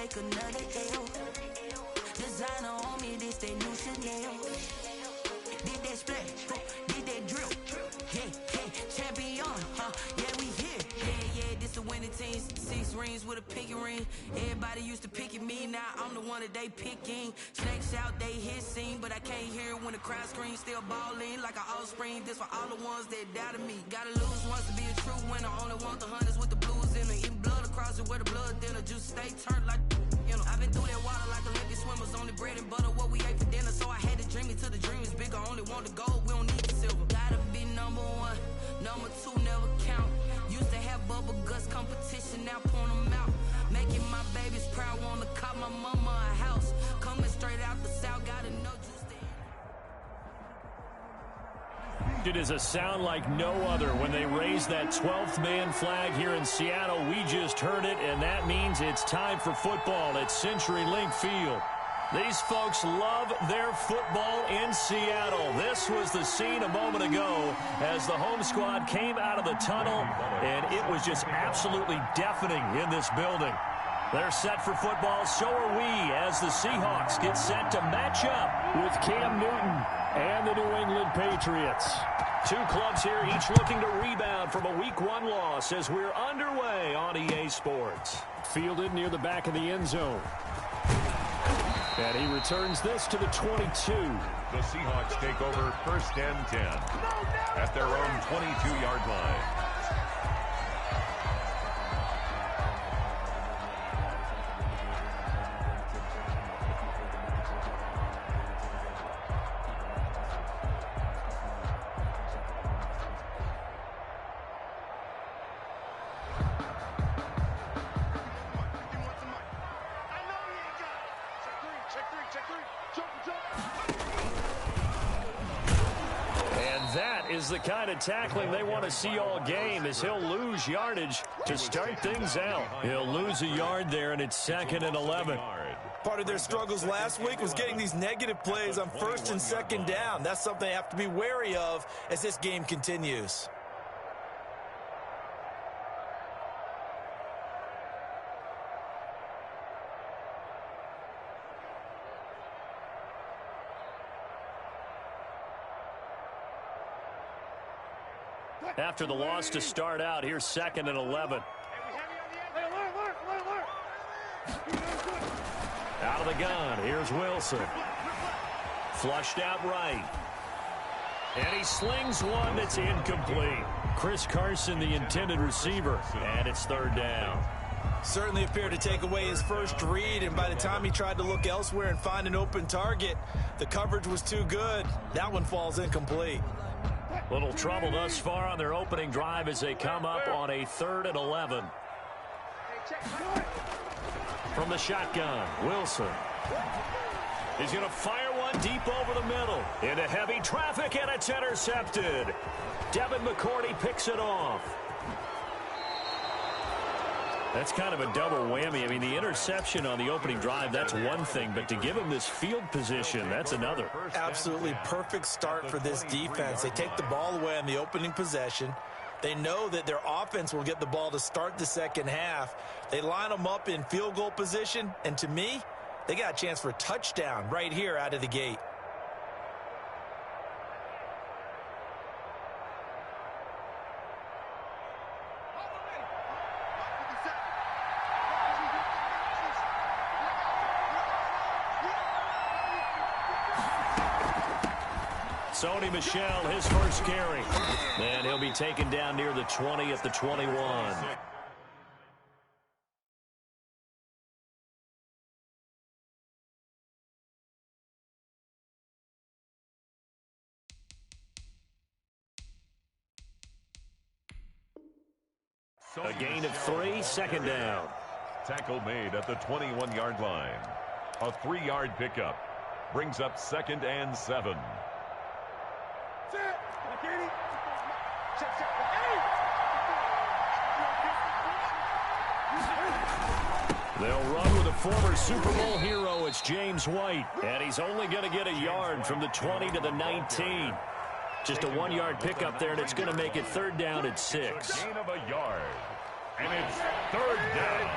take another L. Designer on me, this they new Chanel. Did that splash, did that drill. Yeah, champion, yeah, we here. Yeah, this the winning team. 6 rings with a pinky ring. Everybody used to pick at me, now I'm the one that they picking. Snakes out, they hit scene, but I can't hear it when the crowd screams. Still balling like an offspring. This for all the ones that doubted me. Gotta lose once to be a true winner. Only want the hunters with the blues in it. Eating blood across it where the blood dinner. Juice stay turned like, you know. I've been through that water like Olympic swimmers. Only bread and butter, what we ate for dinner. So I had to dream it till the dream is bigger. Only want the gold, we don't need the silver. Gotta be number 1, number 2 never count. Used to have bubble guts competition, now point them out. Making my babies proud, wanna cop my mama a house. Coming straight out the south, gotta know juice to... It is a sound like no other when they raise that 12th man flag here in Seattle. We just heard it, and that means it's time for football at CenturyLink Field. These folks love their football in Seattle. This was the scene a moment ago as the home squad came out of the tunnel, and it was just absolutely deafening in this building. They're set for football, so are we, as the Seahawks get set to match up with Cam Newton and the New England Patriots. 2 clubs here, each looking to rebound from a Week 1 loss as we're underway on EA Sports. Fielded near the back of the end zone. And he returns this to the 22. The Seahawks take over 1st and 10 at their own 22-yard line. Is the kind of tackling they want to see all game, as he'll lose yardage to start things out. He'll lose a yard there, and it's 2nd and 11. Part of their struggles last week was getting these negative plays on 1st and 2nd down. That's something they have to be wary of as this game continues. After the loss to start out, here's 2nd and 11. Out of the gun, here's Wilson. Flushed out right. And he slings one that's incomplete. Chris Carson, the intended receiver, and it's 3rd down. Certainly appeared to take away his first read, and by the time he tried to look elsewhere and find an open target, the coverage was too good. That one falls incomplete. Little trouble thus far on their opening drive as they come up on a 3rd and 11. From the shotgun, Wilson. He's going to fire one deep over the middle. Into heavy traffic, and it's intercepted. Devin McCourty picks it off. That's kind of a double whammy. I mean, the interception on the opening drive, that's one thing, but to give him this field position, that's another. Absolutely perfect start for this defense. They take the ball away on the opening possession. They know that their offense will get the ball to start the second half. They line them up in field goal position, and to me, they got a chance for a touchdown right here out of the gate. Sony Michel, his first carry. And he'll be taken down near the 20 at the 21. A gain of 3, 2nd down. Tackle made at the 21-yard line. A 3-yard pickup brings up 2nd and 7. They'll run with a former Super Bowl hero. It's James White, and he's only going to get a yard from the 20 to the 19. Just a 1-yard pickup there, and it's going to make it 3rd down at 6. Gain of a yard, and it's 3rd down.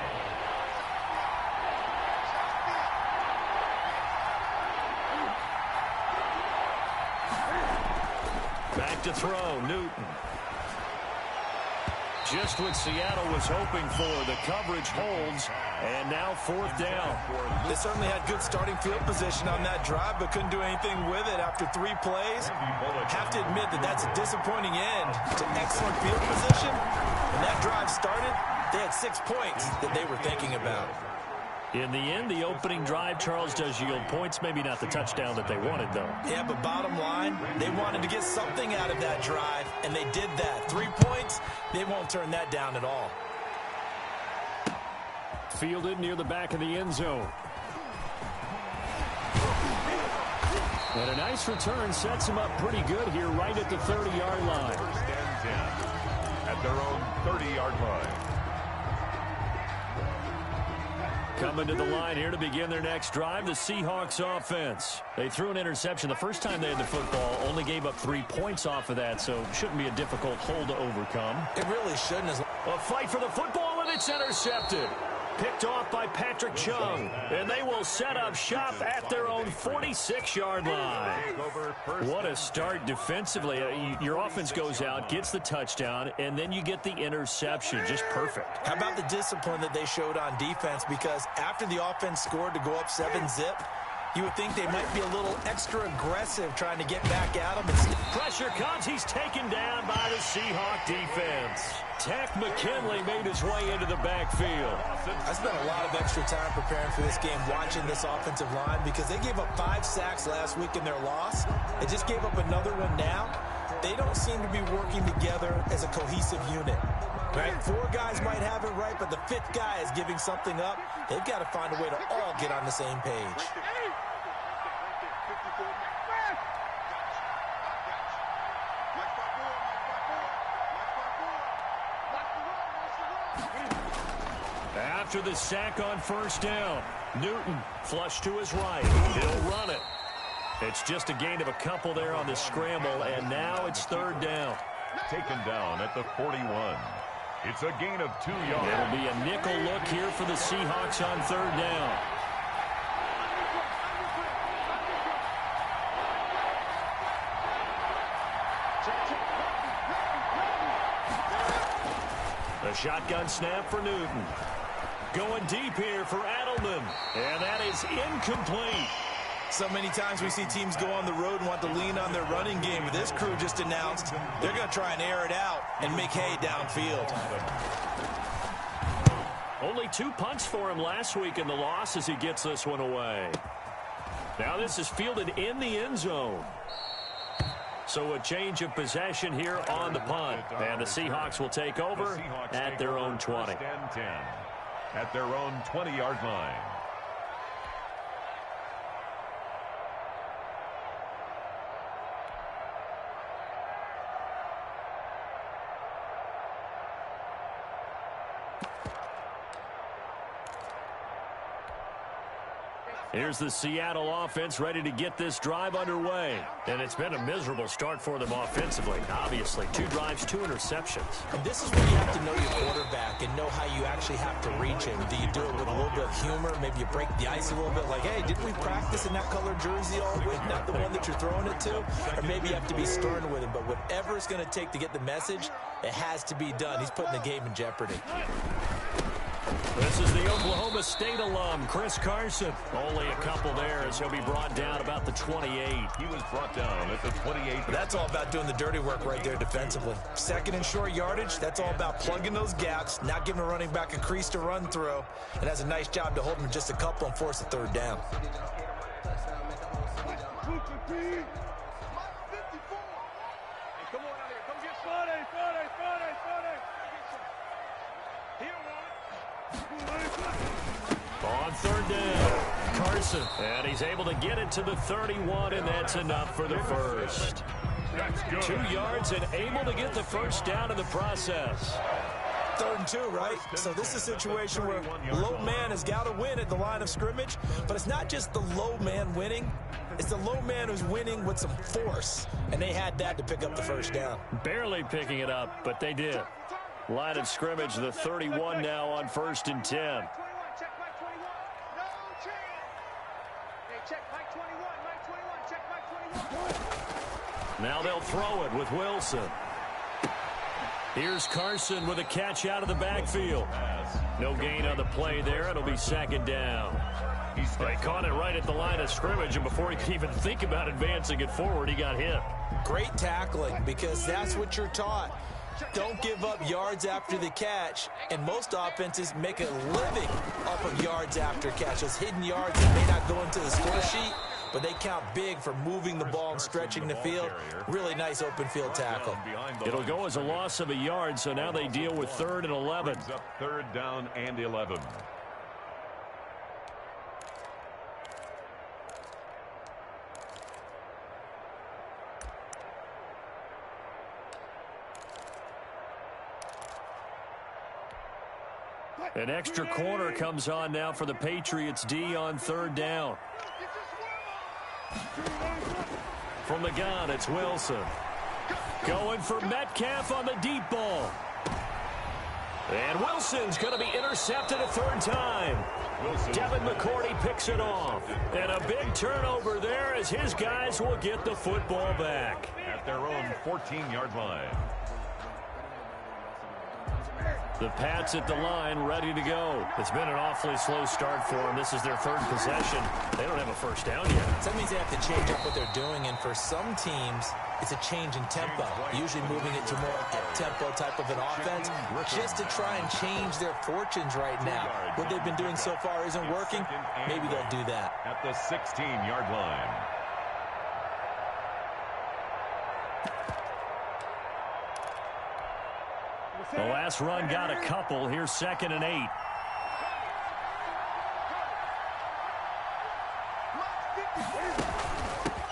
back to throw. Newton. Just what Seattle was hoping for. The coverage holds, and now 4th down. They certainly had good starting field position on that drive, but couldn't do anything with it after 3 plays. Have to admit that that's a disappointing end to excellent field position. When that drive started, they had 6 points that they were thinking about. In the end, the opening drive, Charles, does yield points. Maybe not the touchdown that they wanted, though. Yeah, but bottom line, they wanted to get something out of that drive, and they did that. 3 points, they won't turn that down at all. Fielded near the back of the end zone. And a nice return sets him up pretty good here right at the 30-yard line. 1st and 10 at their own 30-yard line. Coming to the line here to begin their next drive, the Seahawks offense. They threw an interception the first time they had the football, only gave up 3 points off of that, so shouldn't be a difficult hole to overcome. It really shouldn't. A fight for the football, and it's intercepted. Picked off by Patrick Chung, and they will set up shop at their own 46-yard line. What a start defensively. Your offense goes out, gets the touchdown, and then you get the interception. Just perfect. How about the discipline that they showed on defense? Because after the offense scored to go up 7-zip, you would think they might be a little extra aggressive trying to get back at him. Pressure comes. He's taken down by the Seahawk defense. Tack McKinley made his way into the backfield. I spent a lot of extra time preparing for this game, watching this offensive line, because they gave up 5 sacks last week in their loss. They just gave up another one now. They don't seem to be working together as a cohesive unit. Right? 4 guys might have it right, but the 5th guy is giving something up. They've got to find a way to all get on the same page. After the sack on 1st down, Newton flush to his right. He'll run it. It's just a gain of a couple there on the scramble, and now it's 3rd down. Taken down at the 41. It's a gain of 2 yards. It'll be a nickel look here for the Seahawks on 3rd down. The shotgun snap for Newton. Going deep here for Adelman, and that is incomplete. So many times we see teams go on the road and want to lean on their running game. But this crew just announced they're going to try and air it out and make hay downfield. Only 2 punts for him last week in the loss as he gets this one away. Now this is fielded in the end zone. So a change of possession here on the punt. And the Seahawks will take over at their own 20. 1st and 10 at their own 20-yard line. Here's the Seattle offense ready to get this drive underway. And it's been a miserable start for them offensively. Obviously, 2 drives, 2 interceptions. And this is where you have to know your quarterback and know how you actually have to reach him. Do you do it with a little bit of humor? Maybe you break the ice a little bit like, hey, didn't we practice in that colored jersey all week? Not the one that you're throwing it to? Or maybe you have to be stern with him. But whatever it's going to take to get the message, it has to be done. He's putting the game in jeopardy. This is the Oklahoma State alum, Chris Carson. Only a couple there as he'll be brought down about the 28. He was brought down at the 28. That's all about doing the dirty work right there defensively. 2nd and short yardage, that's all about plugging those gaps, not giving a running back a crease to run through. And has a nice job to hold him just a couple and force a 3rd down. On 3rd down, Carson. And he's able to get it to the 31, and that's enough for the first. 2 yards and able to get the 1st down in the process. 3rd and 2, right? So this is a situation where low man has got to win at the line of scrimmage, but it's not just the low man winning. It's the low man who's winning with some force, and they had that to pick up the 1st down. Barely picking it up, but they did. Line of scrimmage, the 31 now on 1st and 10. Now they'll throw it with Wilson. Here's Carson with a catch out of the backfield. No gain on the play there. It'll be second down. He caught it right at the line of scrimmage, and before he could even think about advancing it forward, he got hit. Great tackling, because that's what you're taught. Don't give up yards after the catch, and most offenses make a living off of yards after catch. Those hidden yards that may not go into the score sheet, but they count big for moving the ball and stretching the field. Really nice open field tackle. It'll go as a loss of a yard, so now they deal with 3rd and 11. Third down and 11. An extra corner comes on now for the Patriots D on 3rd down. From the gun, it's Wilson. Going for Metcalf on the deep ball. And Wilson's going to be intercepted a 3rd time. Devin McCourty picks it off. And a big turnover there as his guys will get the football back. At their own 14-yard line. The Pats at the line, ready to go. It's been an awfully slow start for them. This is their 3rd possession. They don't have a first down yet. So that means they have to change up what they're doing, and for some teams, it's a change in tempo, usually moving it to more up-tempo type of an offense, just to try and change their fortunes right now. What they've been doing so far isn't working. Maybe they'll do that. At the 16-yard line. The last run got a couple. Here's 2nd and 8.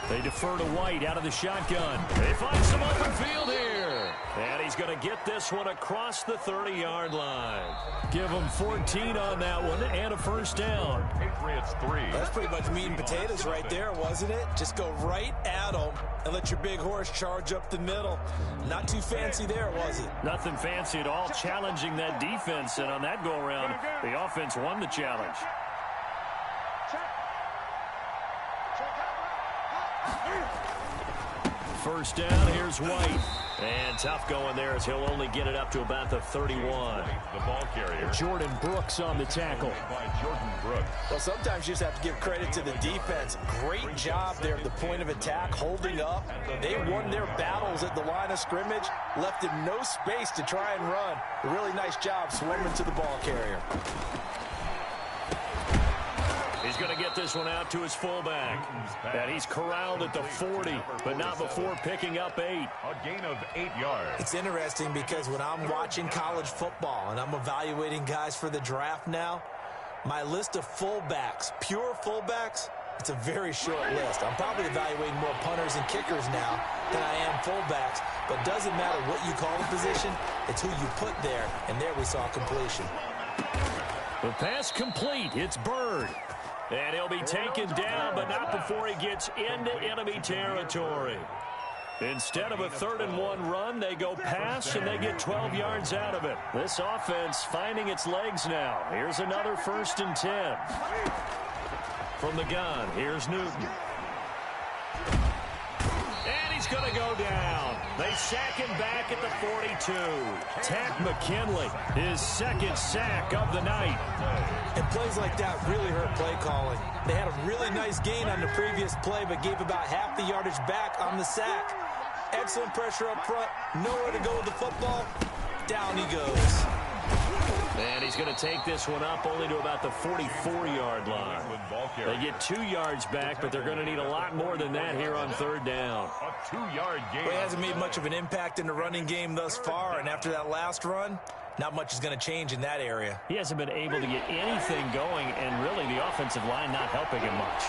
They defer to White out of the shotgun. They find some open field here. And he's going to get this one across the 30-yard line. Give him 14 on that one and a first down. Patriots 3. That's pretty much meat and potatoes right there, wasn't it? Just go right at them and let your big horse charge up the middle. Not too fancy there, was it? Nothing fancy at all, challenging that defense. And on that go-around, the offense won the challenge. First down, here's White. And tough going there as he'll only get it up to about the 31. The ball carrier. Jordan Brooks on the tackle. By Jordan Brooks. Well, sometimes you just have to give credit to the defense. Great job there at the point of attack, holding up. They won their battles at the line of scrimmage, left him no space to try and run. A really nice job swimming to the ball carrier. He's going to get this one out to his fullback. And he's corralled at the 40, but not before picking up 8. A gain of 8 yards. It's interesting because when I'm watching college football and I'm evaluating guys for the draft now, my list of fullbacks, pure fullbacks, it's a very short list. I'm probably evaluating more punters and kickers now than I am fullbacks, but it doesn't matter what you call the position, it's who you put there, and there we saw completion. The pass complete. It's Bird. And he'll be taken down, but not before he gets into enemy territory. Instead of a 3rd and 1 run, they go pass, and they get 12 yards out of it. This offense finding its legs now. Here's another 1st and 10. From the gun, here's Newton. And he's going to go down. They sack him back at the 42. Tack McKinley, his 2nd sack of the night. And plays like that really hurt play calling. They had a really nice gain on the previous play, but gave about half the yardage back on the sack. Excellent pressure up front. Nowhere to go with the football. Down he goes. And he's going to take this one up only to about the 44-yard line. They get 2 yards back, but they're going to need a lot more than that here on 3rd down. A 2-yard gain. Well, he hasn't made much of an impact in the running game thus far, and after that last run, not much is going to change in that area. He hasn't been able to get anything going, and really the offensive line not helping him much.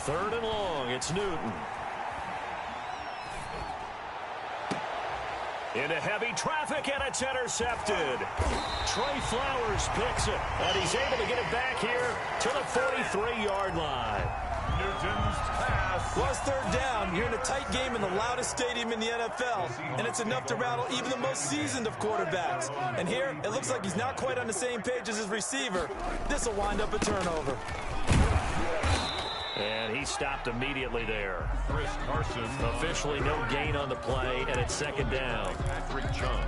Third and long, it's Newton. Into heavy traffic, and it's intercepted. Trey Flowers picks it, and he's able to get it back here to the 43-yard line. Newton's pass. Well, it's third down. You're in a tight game in the loudest stadium in the NFL, and it's enough to rattle even the most seasoned of quarterbacks. And here, it looks like he's not quite on the same page as his receiver. This will wind up a turnover. And he stopped immediately there. Chris Carson. Officially no gain on the play, and it's second down. Patrick Chung.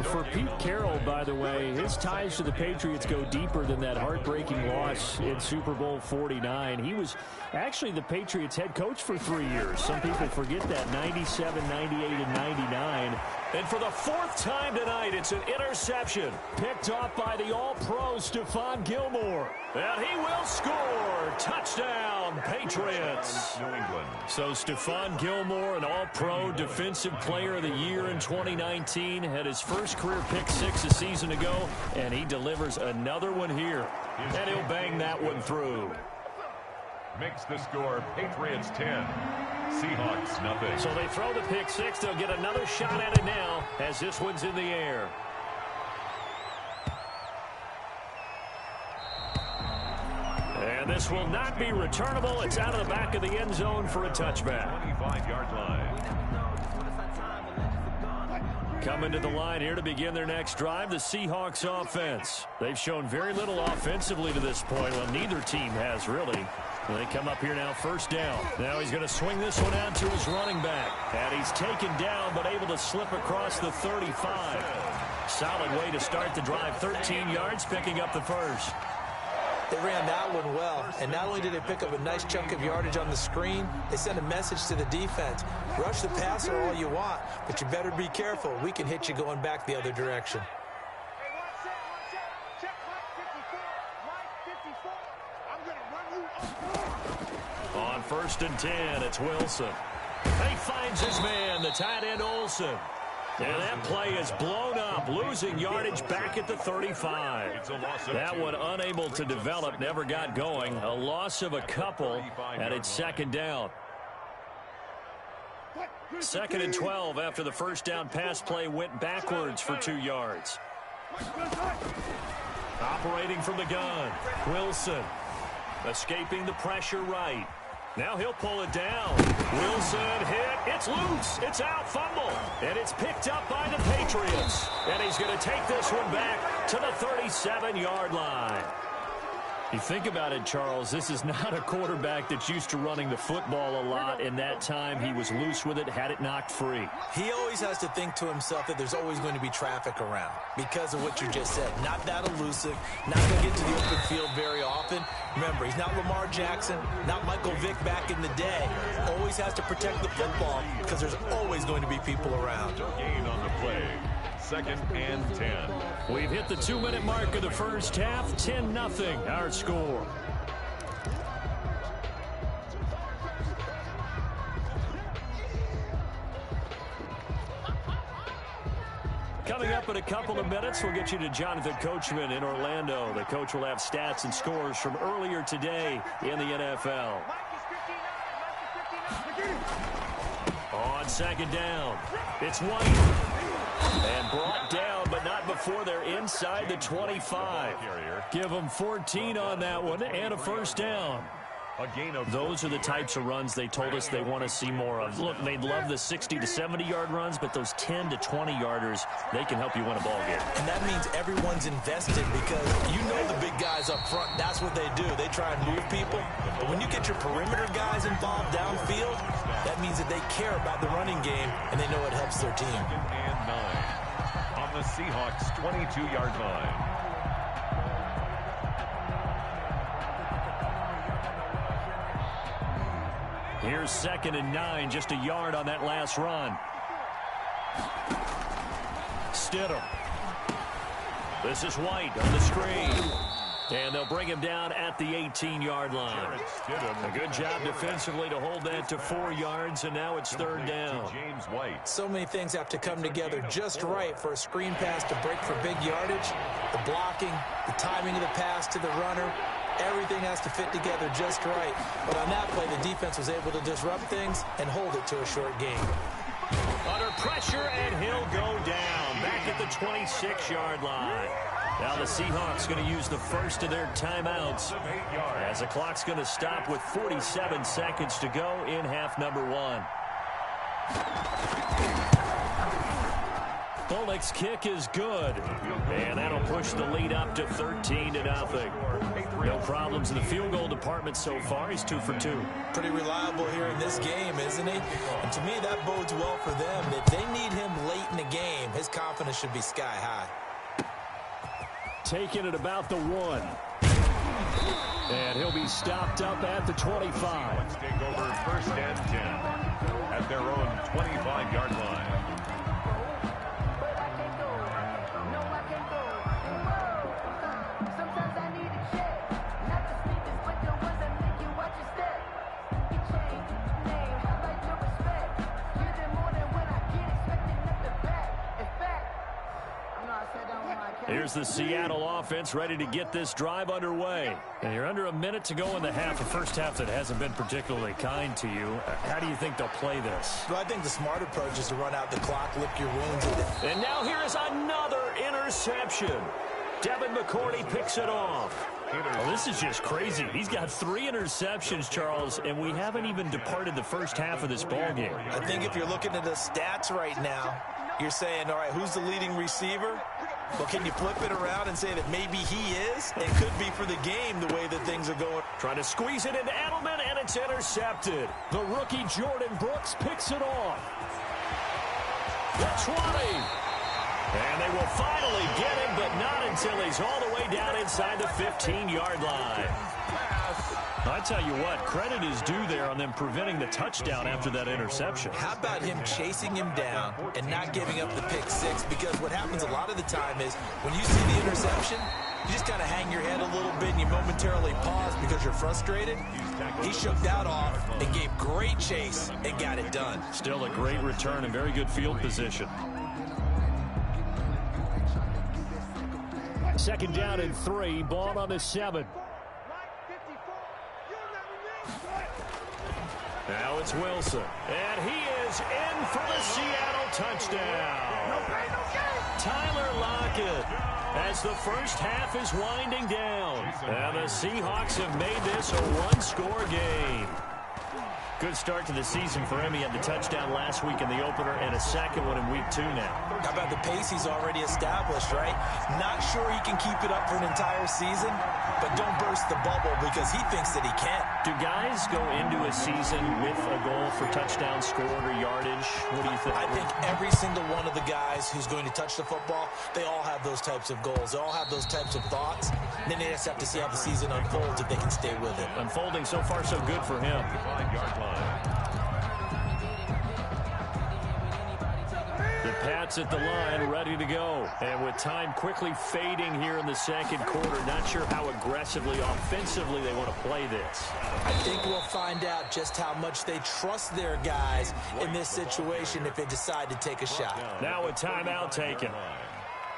For Pete Carroll, by the way, his ties to the Patriots go deeper than that heartbreaking loss in Super Bowl 49. He was actually the Patriots head coach for 3 years. Some people forget that, 97, 98, and 99. And for the fourth time tonight, it's an interception. Picked off by the All-Pro Stephon Gilmore. And he will score. Touchdown, Patriots. New England. So Stephon Gilmore, an All-Pro Defensive Player of the Year in 2019, had his first career pick six a season ago, and he delivers another one here. And he'll bang that one through. Makes the score Patriots 10. Seahawks nothing. So they throw the pick six. They'll get another shot at it now as this one's in the air. And this will not be returnable. It's out of the back of the end zone for a touchback. 25-yard line. Coming to the line here to begin their next drive, the Seahawks offense. They've shown very little offensively to this point. Well, neither team has really. They come up here now, first down. Now he's going to swing this one out to his running back. And he's taken down, but able to slip across the 35. Solid way to start the drive. 13 yards, picking up the first. They ran that one well, and not only did they pick up a nice chunk of yardage on the screen, they sent a message to the defense. Rush the passer all you want, but you better be careful. We can hit you going back the other direction. On first and 10, it's Wilson. He finds his man, the tight end Olsen. And that play is blown up, losing yardage back at the 35. That one unable to develop, never got going. A loss of a couple, and it's second down. Second and 12 after the first down pass play went backwards for 2 yards. Operating from the gun, Wilson. Escaping the pressure right. Now he'll pull it down. Wilson hit. It's loose. It's out. Fumble. And it's picked up by the Patriots. And he's going to take this one back to the 37-yard line. You think about it, Charles, this is not a quarterback that's used to running the football a lot. In that time, he was loose with it, had it knocked free. He always has to think to himself that there's always going to be traffic around because of what you just said. Not that elusive, not going to get to the open field very often. Remember, he's not Lamar Jackson, not Michael Vick back in the day. Always has to protect the football because there's always going to be people around. Gain on the play. Second and 10. We've hit the 2-minute mark of the first half. 10-0 our score. Coming up in a couple of minutes, we'll get you to Jonathan Coachman in Orlando. The coach will have stats and scores from earlier today in the NFL. On second down, it's White. And brought down, but not before they're inside the 25. Give them 14 on that one and a first down. Those are the types of runs they told us they want to see more of. Look, they'd love the 60 to 70-yard runs, but those 10 to 20-yarders, they can help you win a ball game. And that means everyone's invested because you know the big guys up front, that's what they do. They try and move people. But when you get your perimeter guys involved downfield, that means that they care about the running game and they know it helps their team. And 9 on the Seahawks' 22-yard line. Here's second and 9, just a yard on that last run. Stidham. This is White on the screen. And they'll bring him down at the 18-yard line. A good job defensively to hold that to 4 yards, and now it's third down. James White. So many things have to come together just right for a screen pass to break for big yardage. The blocking, the timing of the pass to the runner, everything has to fit together just right. But on that play, the defense was able to disrupt things and hold it to a short game. Under pressure, and he'll go down. Back at the 26-yard line. Now the Seahawks going to use the first of their timeouts as the clock's going to stop with 47 seconds to go in half number 1. Bullock's kick is good, and that'll push the lead up to 13-0. No problems in the field goal department so far. He's 2 for 2. Pretty reliable here in this game, isn't he? And to me, that bodes well for them. If they need him late in the game, his confidence should be sky high. Taking it about the 1. And he'll be stopped up at the 25. Take over first and 10 at their own 25-yard line. Here's the Seattle offense ready to get this drive underway. And you're under a minute to go in the half, a first half that hasn't been particularly kind to you. How do you think they'll play this? Well, I think the smart approach is to run out the clock, lick your wounds. And now here is another interception. Devin McCourty picks it off. Well, this is just crazy. He's got 3 interceptions, Charles, and we haven't even departed the first half of this ballgame. I think if you're looking at the stats right now, you're saying, all right, who's the leading receiver? Well, can you flip it around and say that maybe he is? It could be for the game the way that things are going. Trying to squeeze it into Edelman, and it's intercepted. The rookie Jordan Brooks picks it off. The 20. And they will finally get him, but not until he's all the way down inside the 15-yard line. I tell you what, credit is due there on them preventing the touchdown after that interception. How about him chasing him down and not giving up the pick 6? Because what happens a lot of the time is when you see the interception, you just kind of hang your head a little bit and you momentarily pause because you're frustrated. He shook that off and gave great chase and got it done. Still a great return and very good field position. Second down and 3, ball on the 7. Now it's Wilson, and he is in for the Seattle touchdown. Tyler Lockett, as the first half is winding down. And the Seahawks have made this a one-score game. Good start to the season for him. He had the touchdown last week in the opener and a second one in week 2 now. How about the pace he's already established, right? Not sure he can keep it up for an entire season, but don't burst the bubble because he thinks that he can. Do guys go into a season with a goal for touchdown scored or yardage? What do you think? I think every single one of the guys who's going to touch the football, they all have those types of goals. They all have those types of thoughts. And then they just have to see how the season unfolds if they can stay with it. Unfolding so far so good for him. The Pats at the line, ready to go. And with time quickly fading here in the second quarter, not sure how aggressively, offensively they want to play this. I think we'll find out just how much they trust their guys in this situation if they decide to take a shot. Now a timeout taken.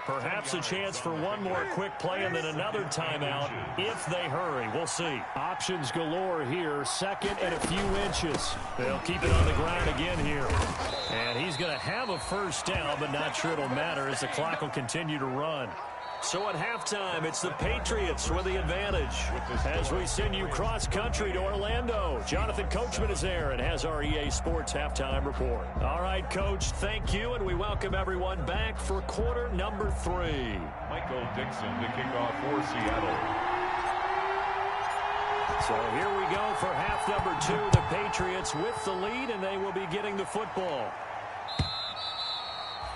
Perhaps a chance for one more quick play and then another timeout if they hurry. We'll see. Options galore here. Second and a few inches. They'll keep it on the ground again here. And he's going to have a first down, but not sure it'll matter as the clock will continue to run. So at halftime, it's the Patriots with the advantage. As we send you cross-country to Orlando, Jonathan Coachman is there and has our EA Sports halftime report. All right, Coach, thank you, and we welcome everyone back for quarter number 3. Michael Dixon to kick off for Seattle. So here we go for half number 2. The Patriots with the lead, and they will be getting the football.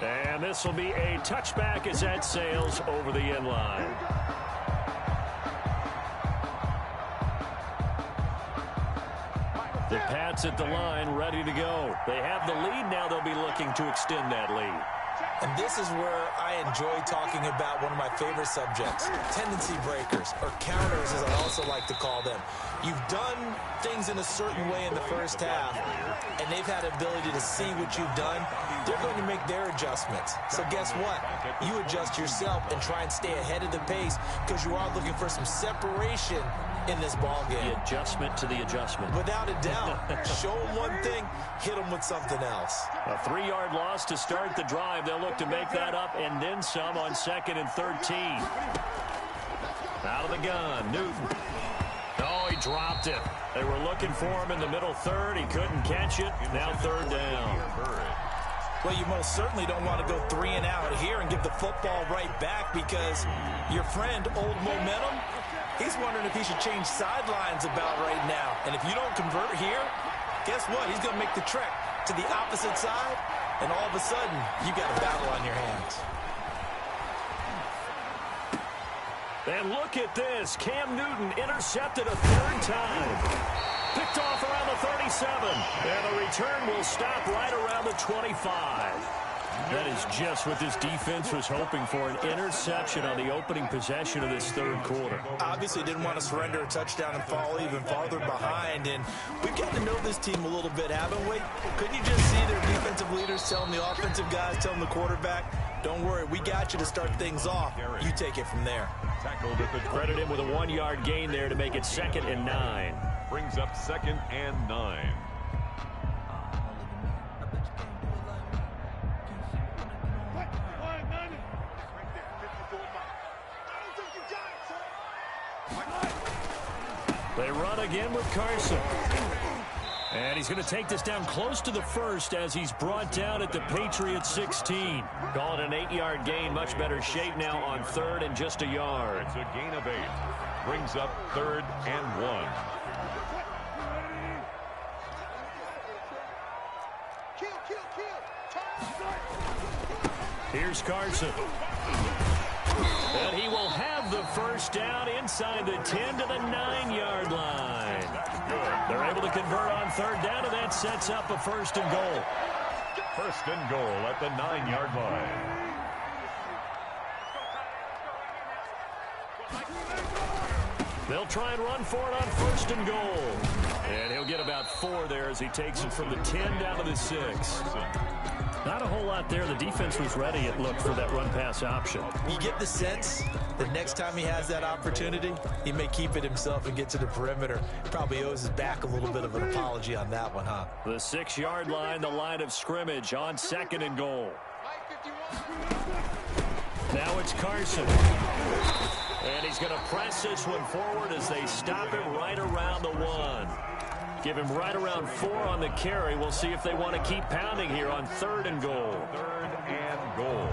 And this will be a touchback as that sails over the end line. The Pats at the line, ready to go. They have the lead. Now they'll be looking to extend that lead. And this is where I enjoy talking about one of my favorite subjects, tendency breakers, or counters as I also like to call them. You've done things in a certain way in the first half, and they've had ability to see what you've done. They're going to make their adjustments. So guess what? You adjust yourself and try and stay ahead of the pace because you are looking for some separation in this ball game. The adjustment to the adjustment. Without a doubt. Show them one thing, hit them with something else. A 3-yard loss to start the drive. They'll look to make that up and then some on 2nd and 13. Out of the gun, Newton. Oh, he dropped it. They were looking for him in the middle third. He couldn't catch it. Now 3rd down. Well, you most certainly don't want to go 3 and out here and give the football right back, because your friend, Old Momentum, he's wondering if he should change sidelines about right now. And if you don't convert here, guess what? He's going to make the trek to the opposite side, and all of a sudden, you got a battle on your hands. And look at this. Cam Newton intercepted a 3rd time. Picked off around the 37. And the return will stop right around the 25. That is just what this defense was hoping for, an interception on the opening possession of this 3rd quarter. Obviously didn't want to surrender a touchdown and fall even farther behind. And we've got to know this team a little bit, haven't we? Couldn't you just see their defensive leaders telling the offensive guys, telling the quarterback, don't worry, we got you to start things off. You take it from there. Credit him with a 1-yard gain there to make it 2nd and 9. Brings up 2nd and 9. They run again with Carson. And he's going to take this down close to the 1st as he's brought down at the Patriots 16. Call it an 8-yard gain. Much better shape now on 3rd and just a yard. It's a gain of 8. Brings up 3rd and 1. Here's Carson. And he will have the 1st down inside the 10 to the 9-yard line. They're able to convert on 3rd down, and that sets up a 1st and goal. 1st and goal at the 9-yard line. They'll try and run for it on 1st and goal. And he'll get about 4 there as he takes it from the 10 down to the 6. Not a whole lot there. The defense was ready, it looked, for that run-pass option. You get the sense that next time he has that opportunity, he may keep it himself and get to the perimeter. Probably owes his back a little bit of an apology on that one, huh? The 6-yard line, the line of scrimmage on 2nd and goal. Now it's Carson. And he's going to press this one forward as they stop him right around the 1. Give him right around 4 on the carry. We'll see if they want to keep pounding here on 3rd and goal. 3rd and goal.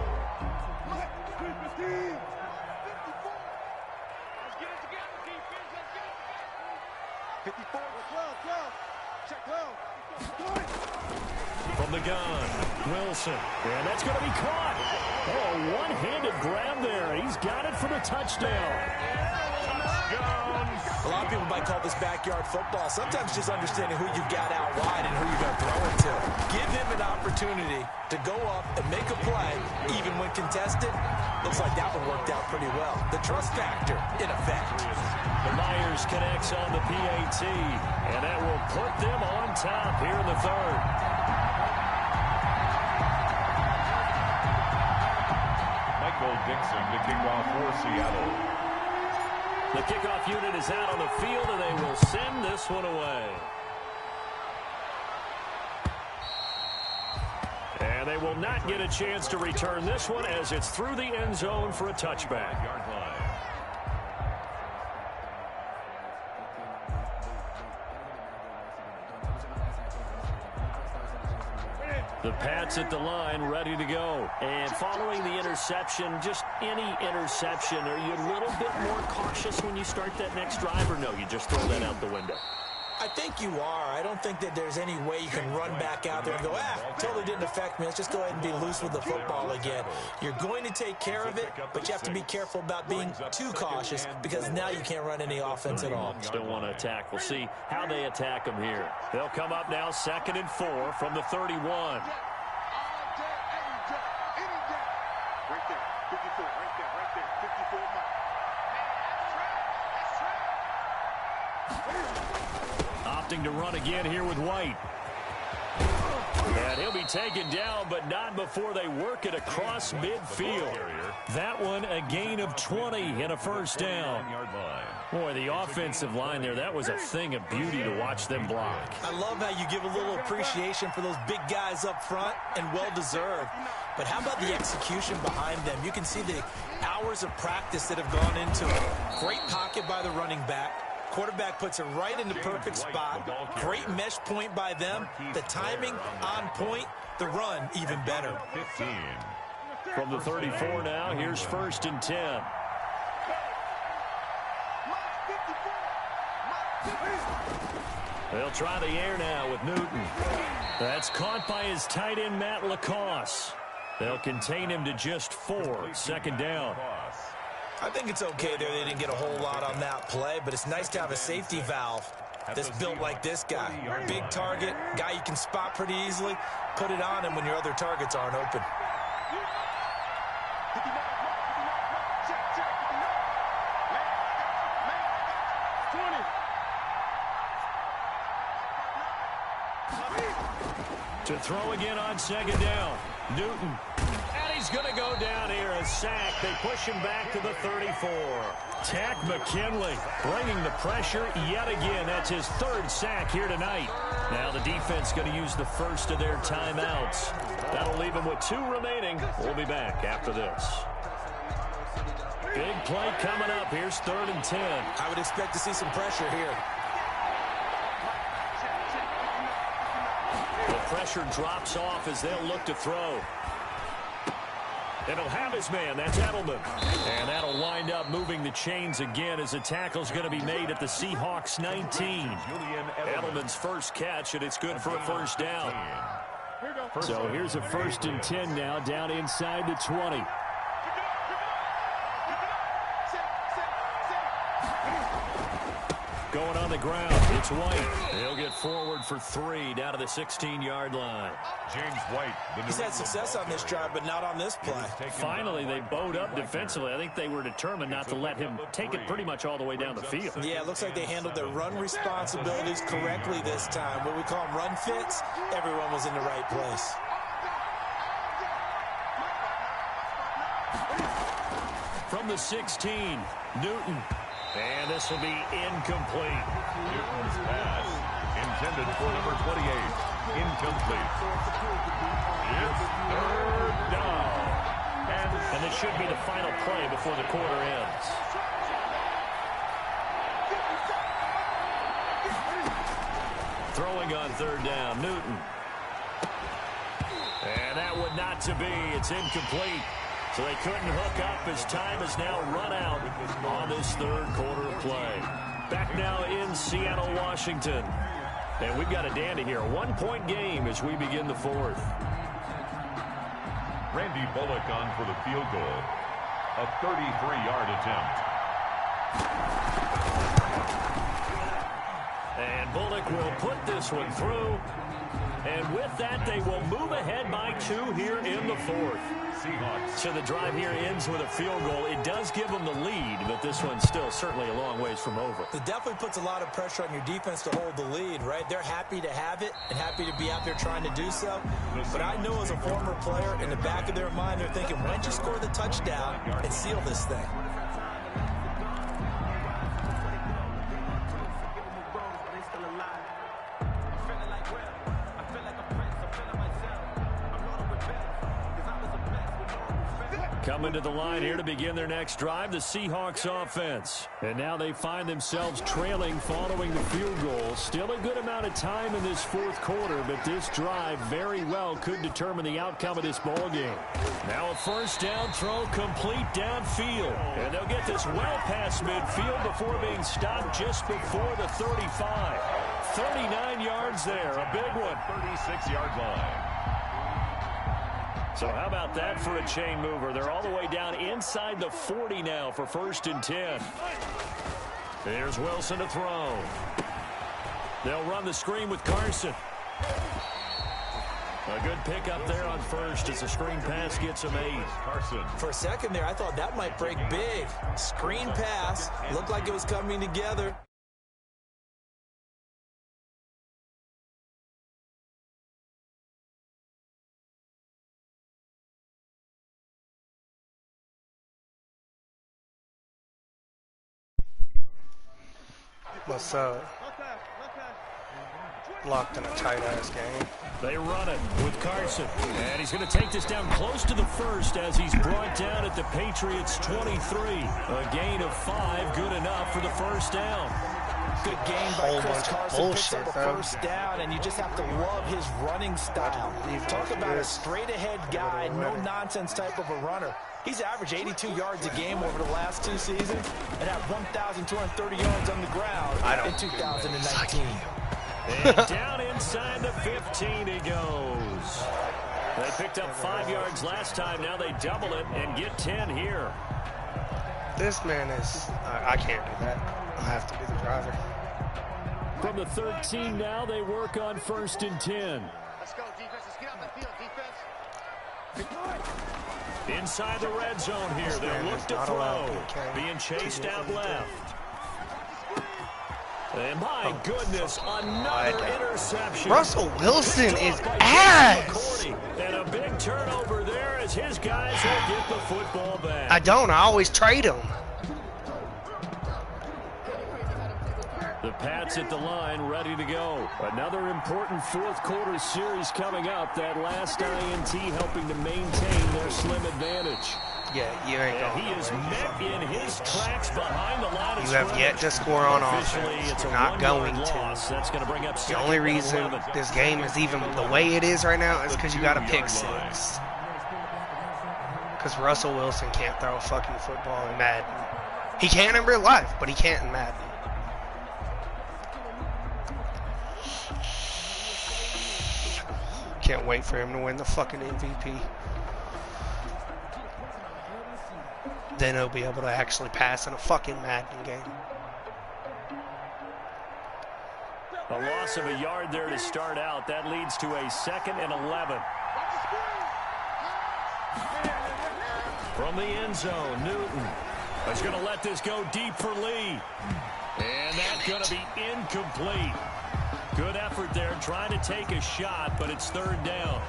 From the gun, Wilson. And that's going to be caught. Oh, a one-handed grab there. He's got it for the touchdown. A lot of people might call this backyard football. Sometimes just understanding who you've got out wide and who you're going to throw it to. Give him an opportunity to go up and make a play, even when contested. Looks like that one worked out pretty well. The trust factor, in effect. The Myers connects on the PAT, and that will put them on top here in the 3rd. Michael Dixon to kick off for Seattle. The kickoff unit is out on the field, and they will send this one away. And they will not get a chance to return this one as it's through the end zone for a touchback. The Pats at the line, ready to go. And following the interception, just any interception, are you a little bit more cautious when you start that next drive, or no, you just throw that out the window? I think you are. I don't think that there's any way you can run back out there and go, totally didn't affect me. Let's just go ahead and be loose with the football again. You're going to take care of it, but you have to be careful about being too cautious, because now you can't run any offense at all. Still want to attack. We'll see how they attack them here. They'll come up now 2nd and 4 from the 31. Opting to run again here with White. And he'll be taken down, but not before they work it across midfield. That one, a gain of 20 and a first down. Boy, the offensive line there, that was a thing of beauty to watch them block. I love how you give a little appreciation for those big guys up front, and well-deserved. But how about the execution behind them? You can see the hours of practice that have gone into it. Great pocket by the running back. Quarterback puts it right in the perfect spot. Great mesh point by them. The timing on point. The run even better. 15. From the 34 now, here's 1st and 10. They'll try the air now with Newton. That's caught by his tight end, Matt Lacoste. They'll contain him to just 4. 2nd down. I think it's okay there. They didn't get a whole lot on that play, but it's nice to have a safety valve that's built like this guy. Big target, guy you can spot pretty easily. Put it on him when your other targets aren't open. To throw again on 2nd down. Newton. And he's going to go down here. A sack. They push him back to the 34. Tack McKinley bringing the pressure yet again. That's his 3rd sack here tonight. Now the defense going to use the first of their timeouts. That'll leave them with 2 remaining. We'll be back after this. Big play coming up. Here's 3rd and 10. I would expect to see some pressure here. The pressure drops off as they'll look to throw. And he'll have his man. That's Edelman. And that'll wind up moving the chains again as the tackle's going to be made at the Seahawks 19. Edelman's first catch, and it's good for a first down. So here's a 1st and 10 now, down inside the 20. Going on the ground, it's White. He'll get forward for 3 down to the 16-yard line. James White. He's had success on this drive, but not on this play. Finally, they bowed up defensively. I think they were determined not to let him take it pretty much all the way down the field. Yeah, it looks like they handled their run responsibilities correctly this time. What we call them run fits, everyone was in the right place. From the 16, Newton. And this will be incomplete. Newton's pass intended for number 28. Incomplete. It's 3rd down. And this should be the final play before the quarter ends. Throwing on 3rd down, Newton. And that would not to be. It's incomplete. So they couldn't hook up as time has now run out on this 3rd quarter of play. Back now in Seattle, Washington. And we've got a dandy here. A 1-point game as we begin the 4th. Randy Bullock on for the field goal. A 33-yard attempt. And Bullock will put this one through. And with that, they will move ahead by 2 here in the 4th. Seahawks. So the drive here ends with a field goal. It does give them the lead, but this one's still certainly a long ways from over. It definitely puts a lot of pressure on your defense to hold the lead, right? They're happy to have it and happy to be out there trying to do so. But I know as a former player, in the back of their mind, they're thinking, when'd you score the touchdown and seal this thing? Coming to the line here to begin their next drive, the Seahawks offense. And now they find themselves trailing following the field goal. Still a good amount of time in this 4th quarter, but this drive very well could determine the outcome of this ball game. Now a 1st down throw complete downfield. And they'll get this well past midfield before being stopped just before the 35. 39 yards there, a big one. 36-yard line. So how about that for a chain mover? They're all the way down inside the 40 now for 1st and 10. There's Wilson to throw. They'll run the screen with Carson. A good pickup there on 1st as the screen pass gets him 8. Carson. For a second there, I thought that might break big. Screen pass. Looked like it was coming together. What's up? Locked in a tight-ass game. They run it with Carson. And he's going to take this down close to the first as he's brought down at the Patriots' 23. A gain of 5, good enough for the first down. Good game by Chris Carson. Picks up a first down, and you just have to love his running style. Talk about a straight-ahead guy, no-nonsense type of a runner. He's averaged 82 yards a game over the last 2 seasons and had 1,230 yards on the ground in 2019. And down inside the 15 he goes. They picked up 5 yards last time. Now they double it and get 10 here. This man is... I can't do that. I have to be the driver. From the 13 now, they work on 1st and 10. Let's go, defense. Let's get out the field, defense. Inside the red zone here. They'll look to throw. Being chased out left. And my goodness, another interception. Russell Wilson is ass. And a big turnover there as his guys will get the football back. I always trade him. The Pats at the line, ready to go. Another important 4th quarter series coming up. That last INT helping to maintain their slim advantage. Yeah, you ain't going. He is met in his tracks behind the line of scrimmage. You have yet to score on offense. It's not going to. That's going to bring up the only reason this game is even the way it is right now is because you got a pick 6. Because Russell Wilson can't throw a fucking football in Madden. He can in real life, but he can't in Madden. Can't wait for him to win the fucking MVP. Then he'll be able to actually pass in a fucking Madden game. A loss of a yard there to start out. That leads to a 2nd and 11. From the end zone, Newton is going to let this go deep for Lee. And that's going to be incomplete. Good effort there, trying to take a shot, but it's 3rd down.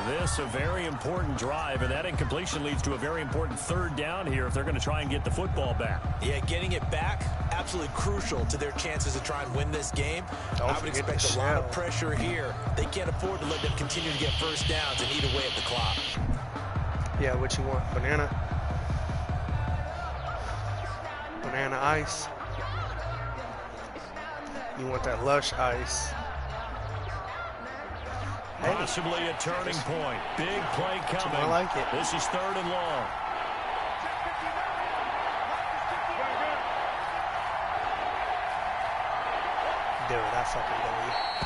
This a very important drive, and that incompletion leads to a very important 3rd down here if they're going to try and get the football back. Yeah, getting it back, absolutely crucial to their chances to try and win this game. I would expect a lot of pressure here. They can't afford to let them continue to get first downs and eat away at the clock. Yeah, what you want? Banana? Banana ice? You want that lush ice? Possibly a turning point. Big play coming. I like it. This is 3rd and long. Do it. I fucking believe.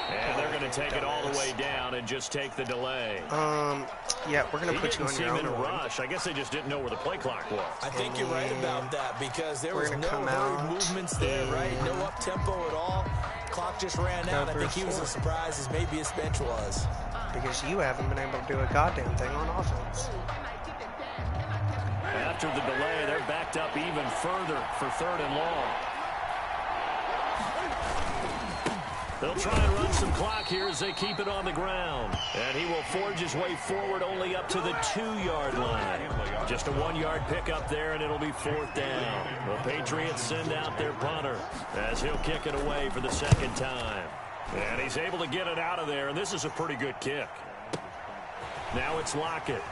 And they're going to take it all the way down and just take the delay. Yeah, we're going to put you on your own in a rush. I guess they just didn't know where the play clock was. I think you're right about that because there was no hurried movements there, right? No up-tempo at all. Clock just ran out. I think he was as surprised as maybe his bench was. Because you haven't been able to do a goddamn thing on offense. After the delay, they're backed up even further for 3rd and long. They'll try and run some clock here as they keep it on the ground. And he will forge his way forward only up to the 2-yard line. Just a 1-yard pickup there, and it'll be 4th down. The Patriots send out their punter as he'll kick it away for the 2nd time. And he's able to get it out of there, and this is a pretty good kick. Now it's Lockett.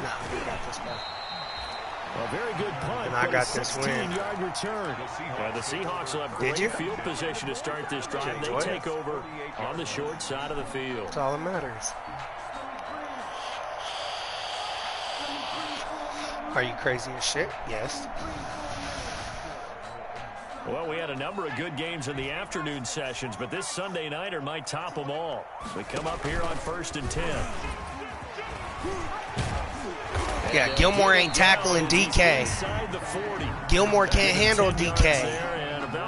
No, we got this guy. A very good punt, and I got this win. 16-yard return. The Seahawks will have great field position to start this drive. They take over on the short side of the field. That's all that matters. Are you crazy as shit? Yes. Well, we had a number of good games in the afternoon sessions, but this Sunday nighter might top them all. We come up here on 1st and 10. Yeah, Gilmore ain't tackling DK. Gilmore can't handle DK.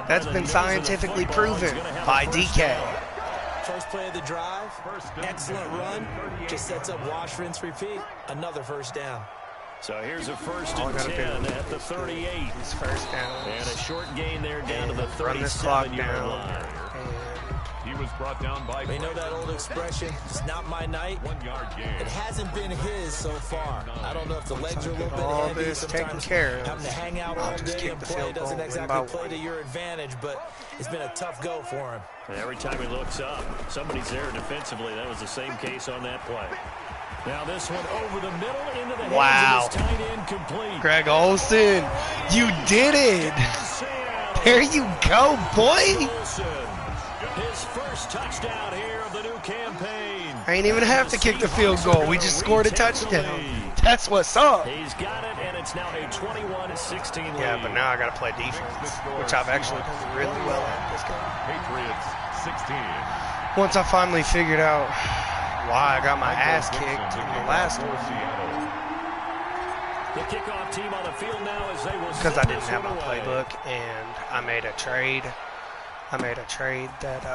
That's been scientifically proven by DK. First play of the drive, excellent run, just sets up wash, rinse, repeat. Another 1st down. So here's a 1st and 10 at the 38. It's 1st down. And a short gain there down to the 37-yard line. was brought down by. We know that old expression, it's not my night. 1 yard gain. It hasn't been his so far. I don't know if the legs are a little bit all heavy. this taken Sometimes care of, having to hang out I'll all just day kick and the play field goal, doesn't win exactly by play one. to your advantage, but it's been a tough go for him. And every time he looks up, somebody's there defensively. That was the same case on that play. Now this one over the middle into the hands of his tight end, complete. Greg Olsen, you did it. There you go, boy. His first touchdown here of the new campaign. I ain't even have to kick the field goal. We just scored a touchdown. That's what's up. He's got it, and it's now a 21-16 lead. Yeah, but now I got to play defense, which I've actually done really well at this game. Patriots 16. Once I finally figured out why I got my ass kicked in the last one. The kickoff team on the field now as they will Because I send didn't this have my one away. playbook, and I made a trade. That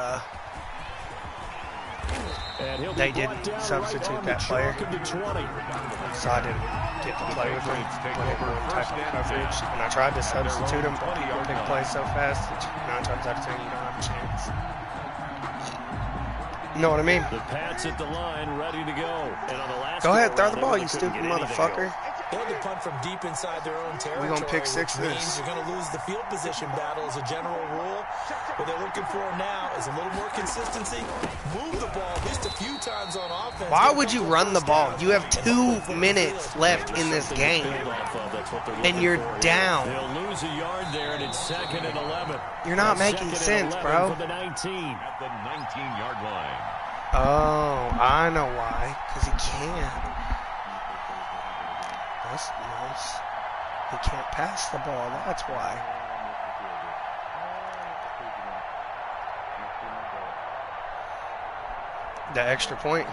And he'll be they brought didn't down substitute right on that the player. chalk into 20. So I didn't get to play with him when they were in type of coverage. And I tried to substitute him, but people pick plays so fast that 9 times out of 10 you don't have a chance. You know what I mean? The Pats at the line, ready to go. And on the last Go ahead, throw go-around, the ball, they you couldn't stupid get anything motherfucker. They had to punt from deep inside their own territory. We're going to pick six which means this. you're going to lose the field position battle as a general rule. What they're looking for now is a little more consistency. Move the ball at least a few times on offense. Why would you run the ball? You have 2 minutes left in this game, and you're down. They'll lose a yard there, and it's 2nd and 11. You're not making sense, bro. For the 19. At the 19-yard line. Oh, I know why. Because he can't. That's nice. He can't pass the ball. That's why. The extra point.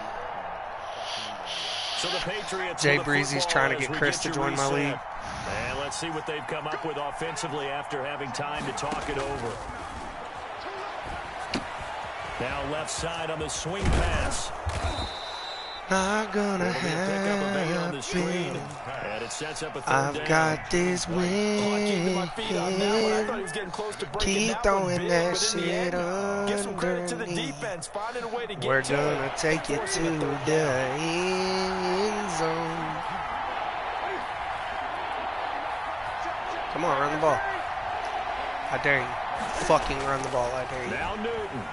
So the Patriots Jay with the Breezy's football trying to as get we Chris to you join my reset. league. And let's see what they've come up with offensively after having time to talk it over. Now left side on the swing pass. Not gonna Pick up a bait on the screen. happen. And it sets up a third I've down. got this win. Keep throwing that shit underneath. We're gonna take it to the end zone. Come on, run the ball. I dare you. Fucking run the ball. I dare you. Now Newton.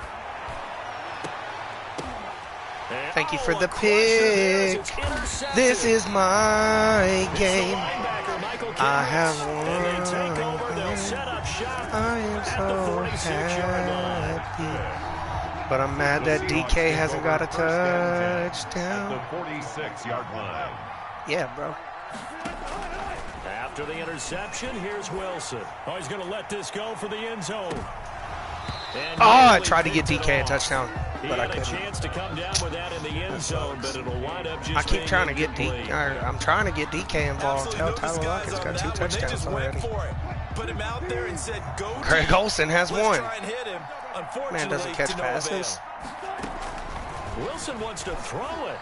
And Thank you for a the crusher there as pick. it's intercepted. This is my It's the game. linebacker, Michael I Kendricks. have And they take won. over. They'll set up shop I am at the so 46-yard line. happy. But I'm mad that DK hasn't got a At the touchdown. 46-yard line. Yeah, bro. After the interception, here's Wilson. Oh, he's going to let this go for the end zone. And Oh, I nearly tried to get picks it DK a off. touchdown, He but I had a couldn't. chance to come down with that in the end zone, but it'll wind up just I keep being trying to get incomplete. I'm trying to get DK involved. Tell Tyler Lockett's got 2 touchdowns already. Put him out there and said, go Greg Olsen has Let's 1. try and hit him. Man doesn't Unfortunately, catch to no passes. avail. Wilson wants to throw it.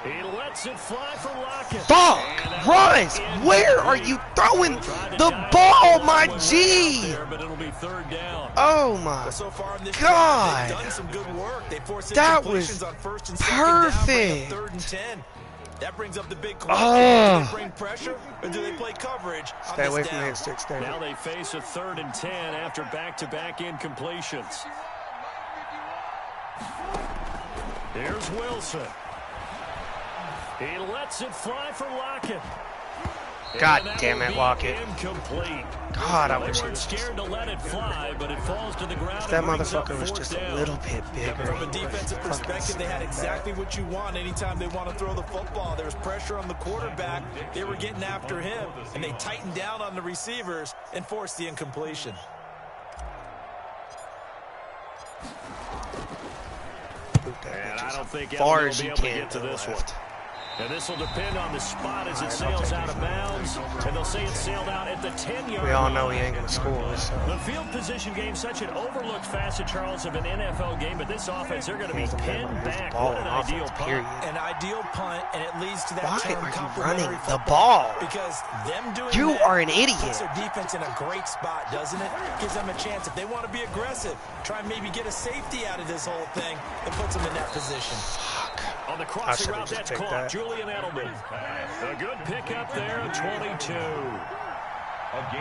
He lets it fly for Lockett. Fuck! Rice! Where are you throwing the ball, my G? But it'll be 3rd down. Oh my So far in this God. drive, they've done some good work. They forced That incompletions was on 1st and 2nd down, bring up perfect. 3rd and 10. That brings up the big question. Oh. Do they bring pressure or do they play coverage? on Stay this away from down? the sticks, David. Now they face a 3rd and 10 after back-to-back incompletions. Here's Wilson. He lets it fly for Lockett. God And that damn will it, be Lockett. Incomplete. God, I They wish he weren't was just... scared to let it fly, but it falls to the ground. If that and brings up motherfucker was 4th just down. a little bit bigger. From a he would've defensive fucking perspective, they had snapped exactly what you want anytime they want to throw the football. There was pressure on the quarterback. They were getting after him, and they tightened down on the receivers and forced the incompletion. back. And I don't think Far Elliott as will be you able to can get to to the this left. one. And this will depend on the spot as it sails out of bounds. And they'll say it sailed out at the 10-yard line. We all know he ain't going to score. So. The field position game, such an overlooked facet, Charles, of an NFL game. But this offense, they're going to be pinned back. What an ideal punt. An ideal punt, and it leads to that Why term are you complementary running the football. ball? Because them doing You that are an idiot. puts their defense in a great spot, doesn't it? Gives them a chance. If they want to be aggressive, try and maybe get a safety out of this whole thing, it puts them in that position. On the crossing route, that's caught. Julian Edelman. A good pickup there at 22.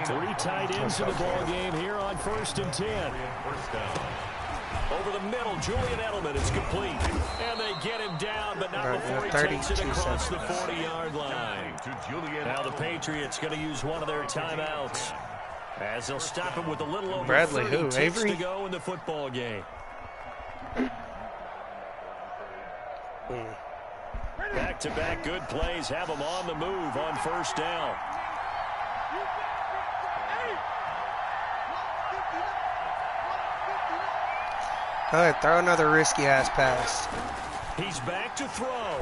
3 tight ends in the ball game here on 1st and 10. Over the middle, Julian Edelman. It's complete. And they get him down, but not before he takes it across the 40-yard line. Now the Patriots going to use one of their timeouts as they'll stop him with a little over Bradley 30 who? ticks Avery? to go in the football game. Back-to-back good plays have them on the move on 1st down. Go ahead, throw another risky-ass pass. He's back to throw.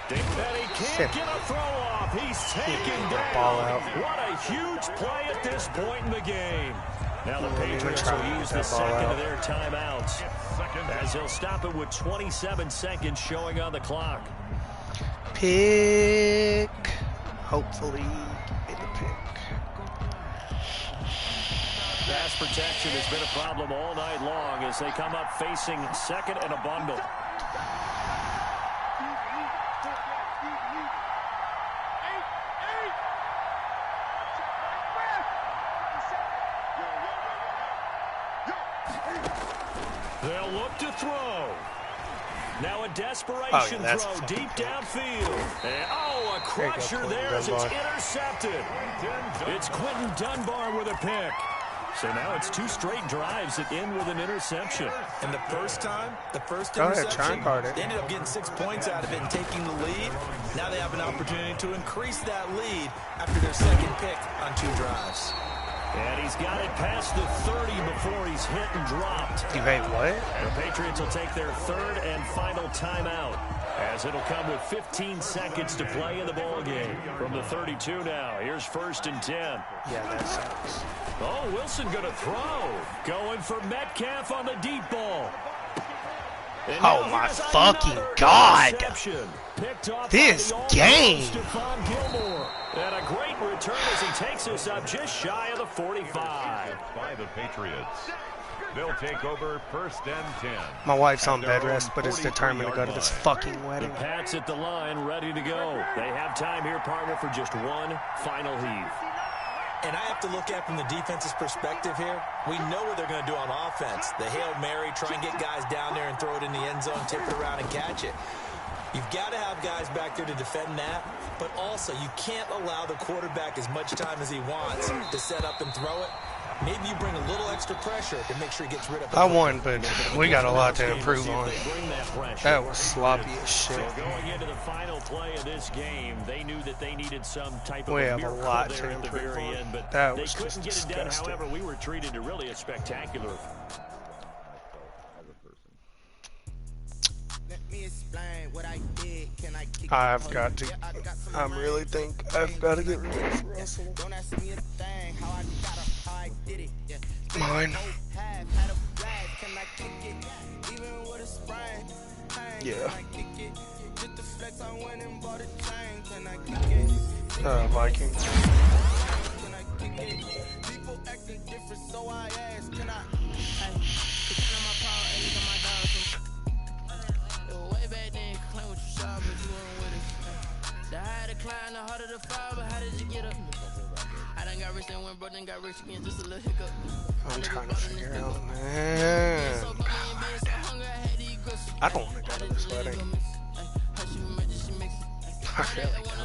Dick Petty can't get a throw off. He's taken down. Ball out. What a huge play at this point in the game. Now the Patriots try will to use get the that ball second out. of their timeouts as they'll stop it with 27 seconds showing on the clock. Pick. Hopefully, get the pick. Pass protection has been a problem all night long as they come up facing second and a bundle. They'll look to throw. Now a desperation throw deep downfield. And, a crusher there as it's intercepted. It's Quentin Dunbar with a pick. So now it's 2 straight drives that end with an interception. And the first Go ahead, interception, try and guard it. they ended up getting 6 points out of it and taking the lead. Now they have an opportunity to increase that lead after their second pick on 2 drives. And he's got it past the 30 before he's hit and dropped. You hate what? The Patriots will take their 3rd and final timeout as it'll come with 15 seconds to play in the ball game. From the 32 now, here's 1st and 10. Yeah, that sucks. Oh, Wilson going to throw. Going for Metcalf on the deep ball. And Oh, my fucking God. This game. Stephon Gilmore. And a great return as he takes us up just shy of the 45. By the Patriots. They'll take over 1st and 10. My wife's on bed rest, but is determined to go to this fucking wedding. The Pats at the line, ready to go. They have time here, partner, for just one final heave. And I have to look at from the defense's perspective here. We know what they're going to do on offense. The Hail Mary, try and get guys down there and throw it in the end zone, tip it around and catch it. You've got to have guys back there to defend that, but also you can't allow the quarterback as much time as he wants to set up and throw it. Maybe you bring a little extra pressure to make sure he gets rid of it. I won, but we got a lot to improve on. That was sloppy as shit. So going into the final play of this game, they knew that they needed some type of We have a miracle lot there to at the improve very on. end, but That they was couldn't just get it done. disgusting. However, we were treated to really a spectacular. I've got to. I really think I've got to get rid of Russell. Mine. Yeah. Vikings. The higher the climb, the harder the fall, but how did you get up? I done got rich and went broke, then got rich again, just a little hiccup. I'm trying to figure out, man. I don't want to go to this wedding. I really don't.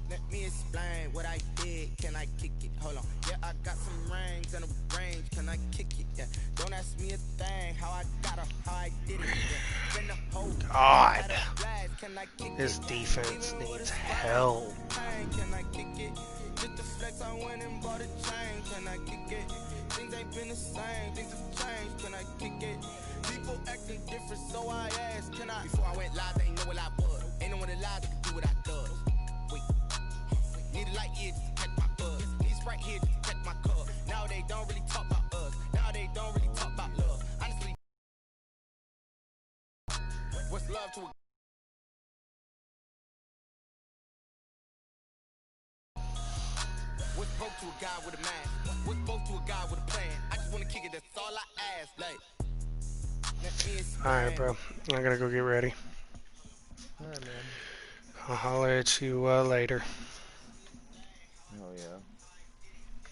Let me explain what I did. Can I kick it? Hold on. Yeah, I got some rings and a range. Can I kick it? Yeah. Don't ask me a thing. How I got her, how I did it. Yeah. God. This defense needs help. Can I kick it? Just the flex, I went and bought a chain. Can I kick it? Things ain't been the same. Things have changed. Can I kick it? People acting different, so I asked, can I? Before I went live, they ain't know what I was. Ain't no one alive that can do what I does. Wait. Need a light here just to catch my buzz. Need Sprite here just to catch my cup. Now they don't really talk about us. Now they don't really talk about love. Honestly, what's love to a what's broke to a guy with a mask? What's broke to a guy with a plan? I just wanna kick it, that's all I ask. Like, alright, bro. I gotta go get ready. Alright, man. I'll holler at you later.